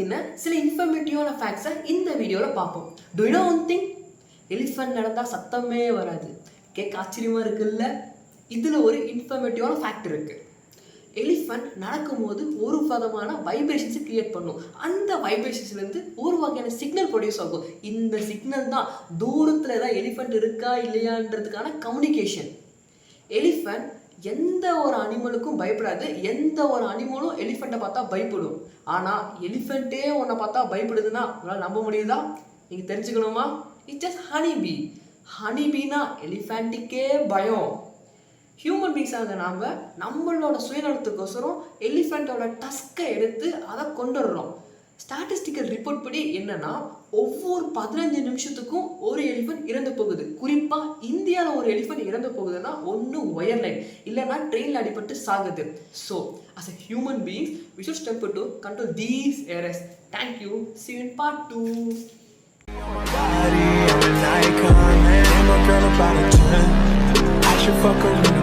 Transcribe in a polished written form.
பற்றின சில இன்ஃபர்மேட்டிவான ஃபேக்ட்ஸை இந்த வீடியோவில் பார்ப்போம். To you know one thing? Elephant நடந்தால் சத்தமே வராது. கேட்க ஆச்சரியமாக இருக்குல்ல? இதில் ஒரு இன்ஃபர்மேட்டிவான ஃபேக்ட் இருக்குது. எலிஃபண்ட் நடக்கும்போது ஒரு விதமான வைப்ரேஷன்ஸை கிரியேட் பண்ணும். அந்த வைப்ரேஷன்ஸ்லேருந்து ஒரு வகையான சிக்னல் ப்ரொடியூஸ் ஆகும். இந்த சிக்னல் தான் தூரத்தில் ஏதாவது எலிஃபண்ட் இருக்கா இல்லையான்றதுக்கான கம்யூனிகேஷன். எலிஃபண்ட் எந்த ஒரு அனிமலுக்கும் பயப்படாது. எந்த ஒரு அனிமலும் எலிஃபண்ட்டை பார்த்தா பயப்படும். ஆனால் எலிஃபண்ட்டே உன்னை பார்த்தா பயப்படுதுன்னா உங்களால் நம்ப முடியுதா? நீங்கள் தெரிஞ்சுக்கணுமா? It's just ஹனிபீ. ஹனிபீனா எலிஃபண்ட்டுக்கே பயம். ஹியூமன் பீங்ஸாக நம்மளோட சுயநலத்துக்கோசரம் எலிஃபண்ட்டோட டஸ்கை எடுத்து அதை கொண்டுடுறோம். ஸ்டாட்டிஸ்டிக்கல் ரிப்போர்ட் படி என்னன்னா, ஒவ்வொரு 15 நிமிஷத்துக்கும் ஒரு எலிஃபண்ட் இறந்து போகுது. குறிப்பாக இந்தியாவில் ஒரு எலிஃபண்ட் இறந்து போகுதுன்னா ஒன்று ஒயர் லைன் இல்லைன்னா ட்ரெயினில் அடிபட்டு சாகுது. So as a human beings we should step to control these errors. Thank you. See you in part 2. I should fuck her